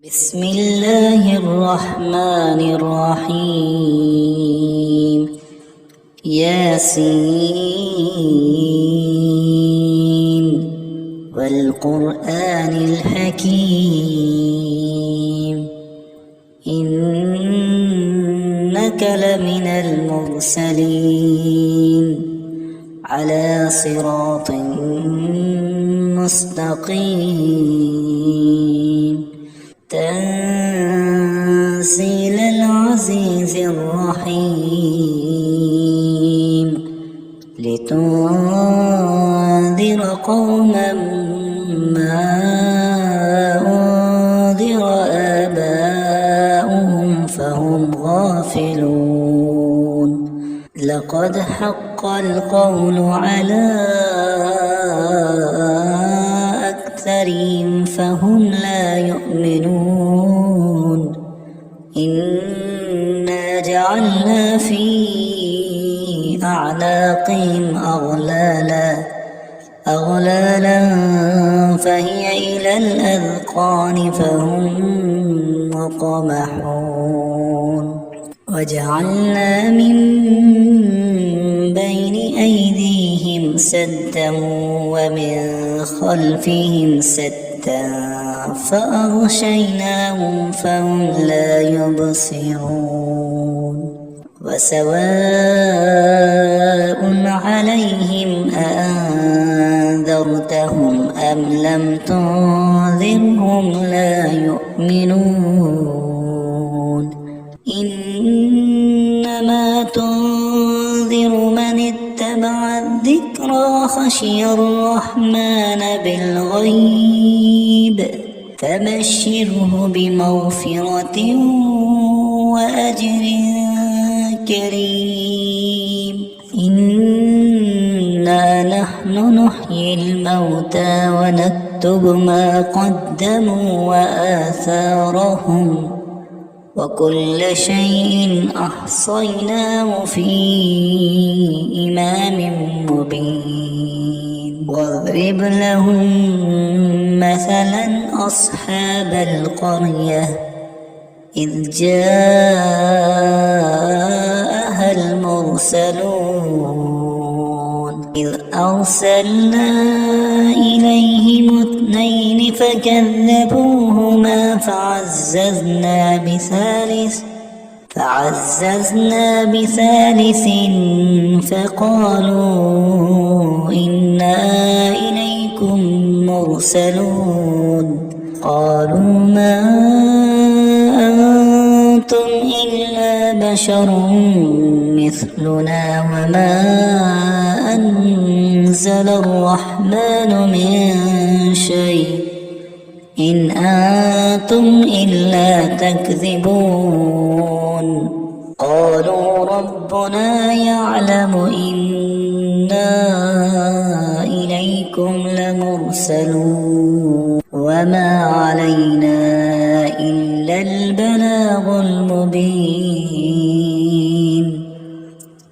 بسم الله الرحمن الرحيم ياسين والقرآن الحكيم إنك لمن المرسلين على صراط مستقيم تنزيل العزيز الرحيم لتنذر قوما ما أنذر آباؤهم فهم غافلون لقد حق القول على أكثرهم فهم لا يؤمنون إنا جعلنا في أعناقهم أغلالا فهي إلى الأذقان فهم مقمحون وجعلنا من بين أيديهم سدا ومن خلفهم سدا فأغشيناهم فهم لا يبصرون وسواء عليهم أأنذرتهم أم لم تنذرهم لا يؤمنون إنما تنذر من اتبع الذكرى خشي الرحمن بالغيب فبشره بمغفرة وأجر كريم إنا نحن نحيي الموتى ونكتب ما قدموا وآثارهم وكل شيء أحصيناه في إمام مبين واضرب لهم مثلا أصحاب القرية إذ جاءها المرسلون إذ أرسلنا إليهم اثنين فكذبوهما فعززنا بثالث فقالوا إنا إليكم مرسلون قالوا ما أنتم إلا بشر مثلنا وما أنزل الرحمن من شيء إن أنتم إلا تكذبون قالوا ربنا يعلم إنا إليكم لمرسلون وما علينا إلا البلاغ المبين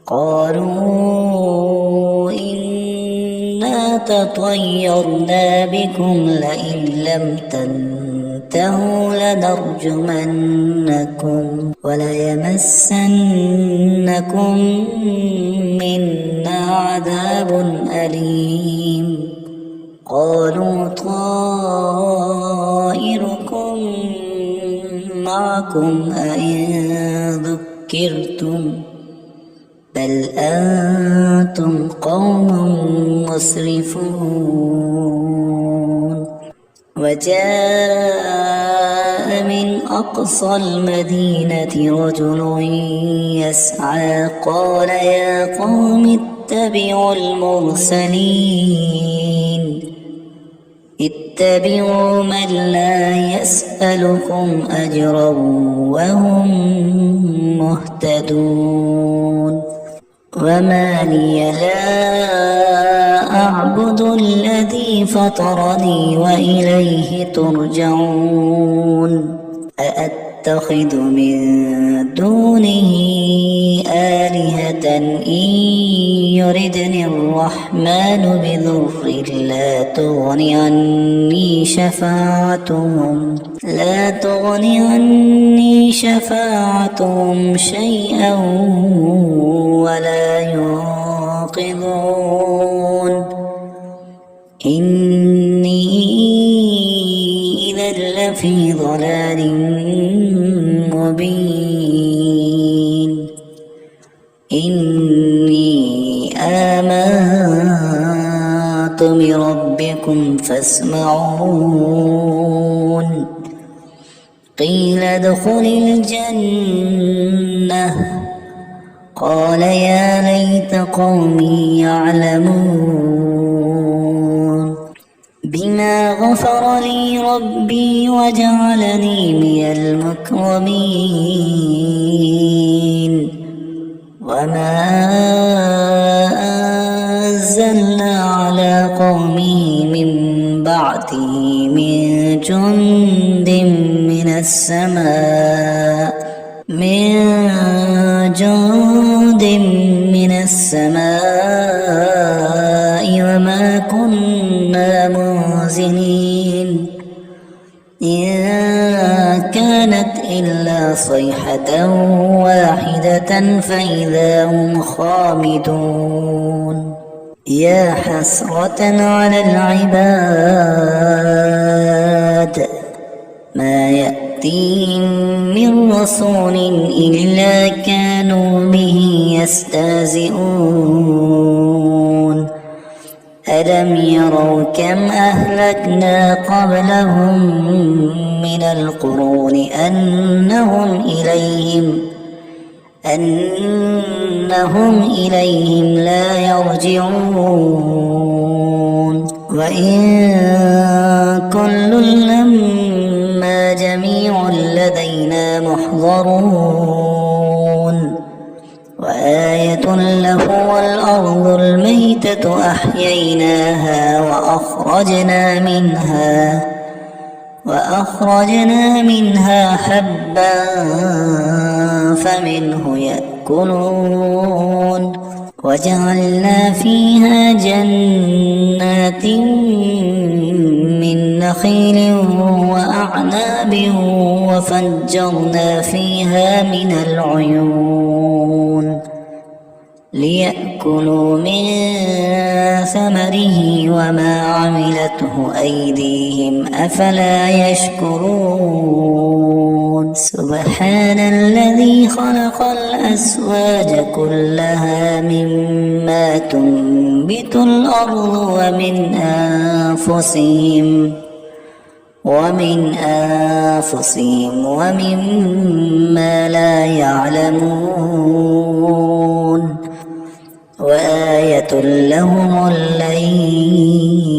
قالوا إنا تطيرنا بكم لئن لم تنتهوا لنرجمنكم وليمسنكم منا عذاب أليم قالوا طائركم معكم أئن ذكرتم بل أنتم قوم مسرفون وجاء من أقصى المدينة رجل يسعى قال يا قوم اتبعوا اتبعوا من لا يسألكم أجرا وهم مهتدون وما لي لا أعبد الذي فطرني وإليه ترجعون أأتخذ من دونه آلهة إن يردني الرحمن بضر لا تغني عني شفاعتهم شيئا ولا ينقذون إني إذا لفي ضلال مبين إني آمنت بربكم فاسمعون قيل ادخل الجنة قال يا ليت قومي يعلمون بما غفر لي ربي وجعلني من المكرمين وما أنزلنا على قومه من بعده من جند من السماء وما كنا منزلين إن كانت إلا صيحة واحدة فإذا هم خامدون يا حسرة على العباد ما يأتيهم من رسول إلا كانوا به يستهزئون ألم يروا كم أهلكنا قبلهم من القرون أنهم إليهم لا يرجعون وإن كل لما جميع لدينا محضرون وآية له الأرض الميتة أحييناها وأخرجنا منها حبا فمنه يأكلون وجعلنا فيها جنات من نخيل وأعناب وفجرنا فيها من العيون ليأكلوا من ثمره وما عملته أيديهم أفلا يشكرون سبحان الذي خلق الأزواج كلها مما تنبت الأرض ومن أنفسهم ومما لا يعلمون وآية لهم الليل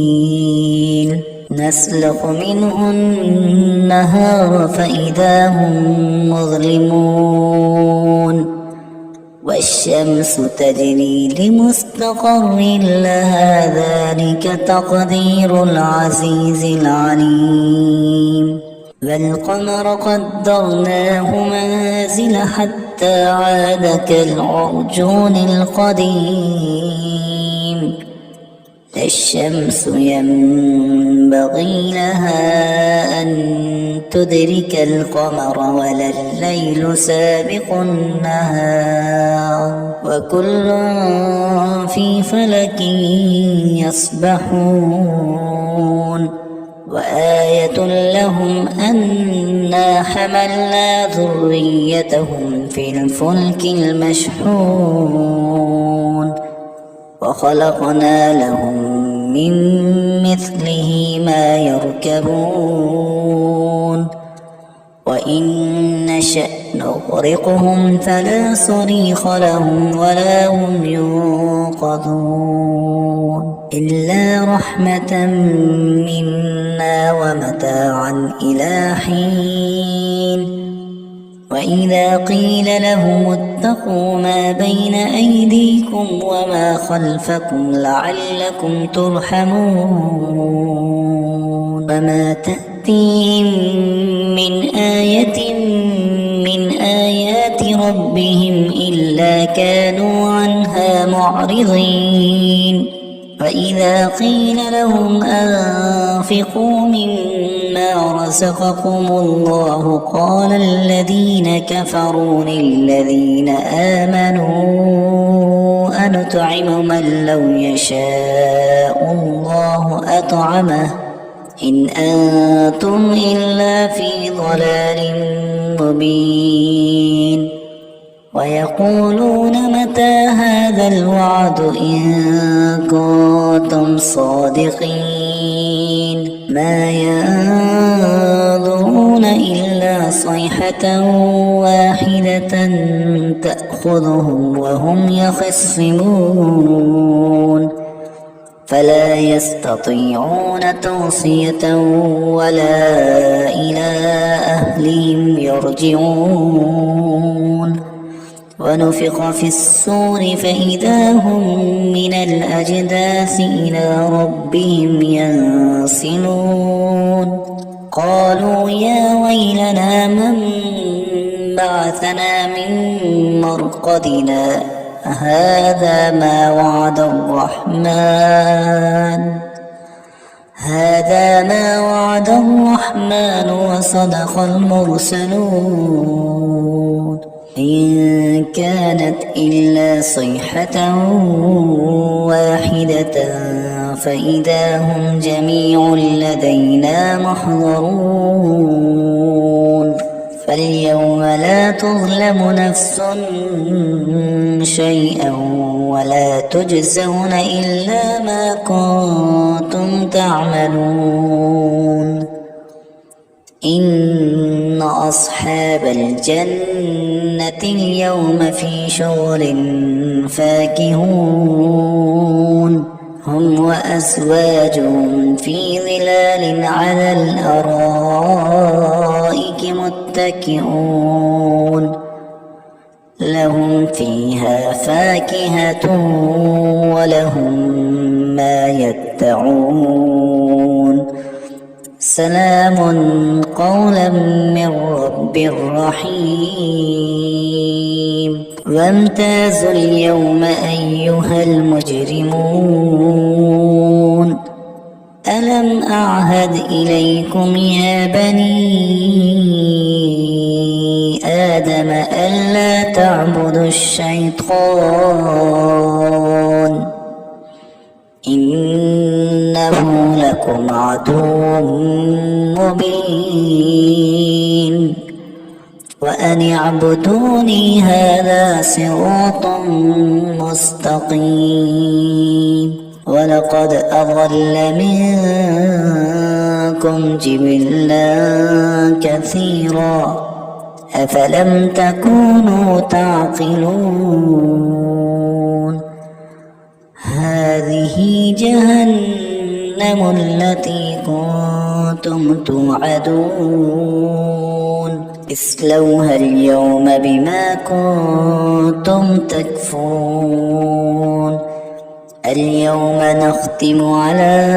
نسلخ منه النهار فإذا هم مظلمون والشمس تجري لمستقر لها ذلك تقدير العزيز العليم والقمر قدرناه منازل حتى عاد كالعرجون القديم لا الشمس ينبغي لها أن تدرك القمر ولا الليل سابق النهار وكل في فلك يسبحون وآية لهم أنا حملنا ذريتهم في الفلك المشحون وخلقنا لهم من مثله ما يركبون وإن نشأ نغرقهم فلا صريخ لهم ولا هم ينقذون إلا رحمة منا ومتاعا إلى حين وإذا قيل لهم اتقوا ما بين أيديكم وما خلفكم لعلكم ترحمون وما تأتيهم من آية من آيات ربهم إلا كانوا عنها معرضين وإذا قيل لهم أنفقوا مما رزقكم الله قال الذين كفروا للذين آمنوا أنطعم من لو يشاء الله أطعمه إن أنتم إلا في ضلال مبين ويقولون متى هذا الوعد إن كنتم صادقين ما ينظرون إلا صيحة واحدة تأخذهم وهم يخصمون فلا يستطيعون توصية ولا إلى أهلهم يرجعون ونفخ في الصور فإذا هم من الأجداث إلى ربهم ينسلون قالوا يا ويلنا من بعثنا من مرقدنا هذا ما وعد الرحمن وصدق المرسلون إن كانت إلا صيحة واحدة فإذا هم جميع لدينا محضرون فاليوم لا تظلم نفس شيئا ولا تجزون إلا ما كنتم تعملون إن أصحاب الجنة اليوم في شغل فاكهون هم وأزواجهم في ظلال على الأرائك متكئون لهم فيها فاكهة ولهم ما يدعون سلام قولا من رب رحيم وامتازوا اليوم أيها المجرمون ألم أعهد إليكم يا بني آدم ألا تعبدوا الشيطان إنه لكم عدو مبين وأن اعبدوني هذا صراط مستقيم ولقد أضل منكم جبلا كثيرا أفلم تكونوا تعقلون هذه جهنم التي كنتم توعدون اصلوها اليوم بما كنتم تكفرون اليوم نختم على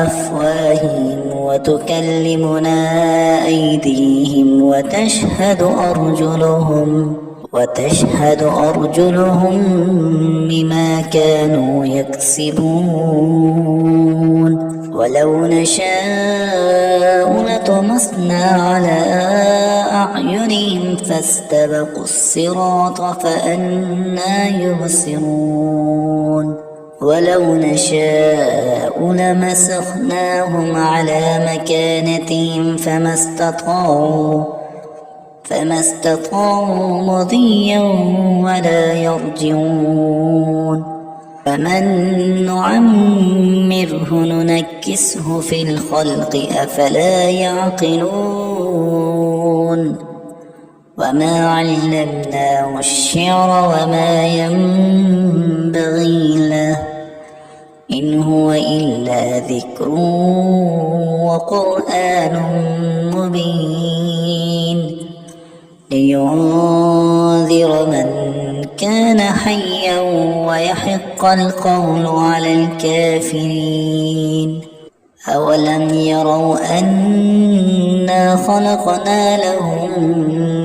أفواههم وتكلمنا أيديهم وتشهد أرجلهم بما كانوا يكسبون ولو نشاء لطمسنا على أعينهم فاستبقوا الصراط فأنى يبصرون ولو نشاء لمسخناهم على مكانتهم فما استطاعوا مضيا ولا يرجعون فمن نعمره ننكسه في الخلق أفلا يعقلون وما علمناه الشعر وما ينبغي له إن هو إلا ذكر وقرآن مبين لينذر من كان حيا ويحق القول على الكافرين أولم يروا أن إنا خلقنا لهم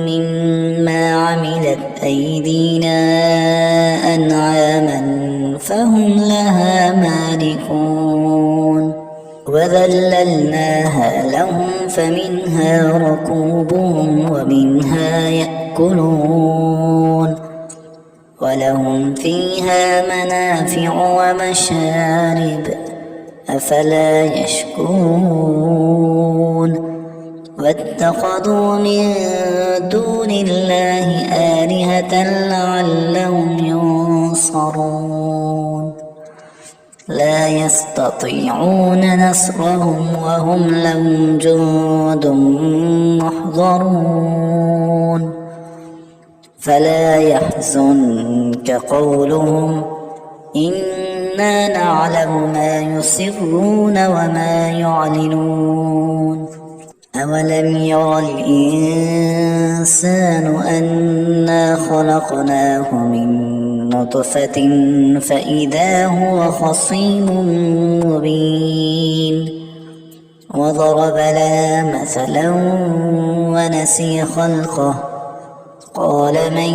مما عملت أيدينا أنعاما فهم لها مالكون وذللناها لهم فمنها ركوبهم ومنها يأكلون ولهم فيها منافع ومشارب أفلا يشكرون واتخذوا من دون الله آلهة لعلهم ينصرون لا يستطيعون نصرهم وهم لهم جند محضرون فلا يحزنك قولهم إنا نعلم ما يسرون وما يعلنون أولم ير الإنسان أنا خلقناه من نطفة فإذا هو خصيم مبين وضرب لنا مثلا ونسي خلقه قال من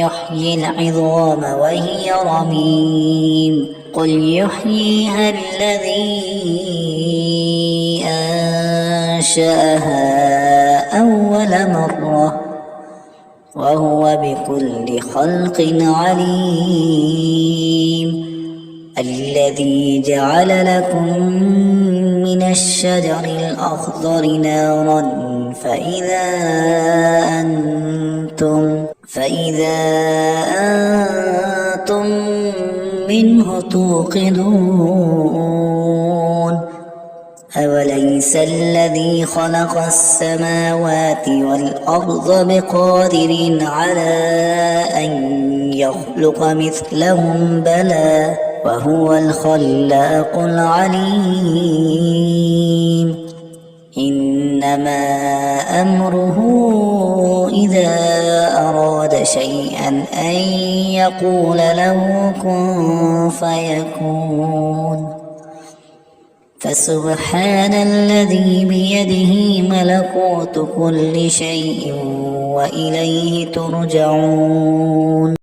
يحيي العظام وهي رميم قل يحييها الذي أنشأها أول مرة وهو بكل خلق عليم الذي جعل لكم من الشجر الأخضر نارا فإذا أنتم منه توقدون أوليس الذي خلق السماوات والأرض بقادر على أن يخلق مثلهم بلى وهو الخلاق العليم إنما أمره إذا أراد شيئا أن يقول له كن فيكون فسبحان الذي بيده ملكوت كل شيء وإليه ترجعون.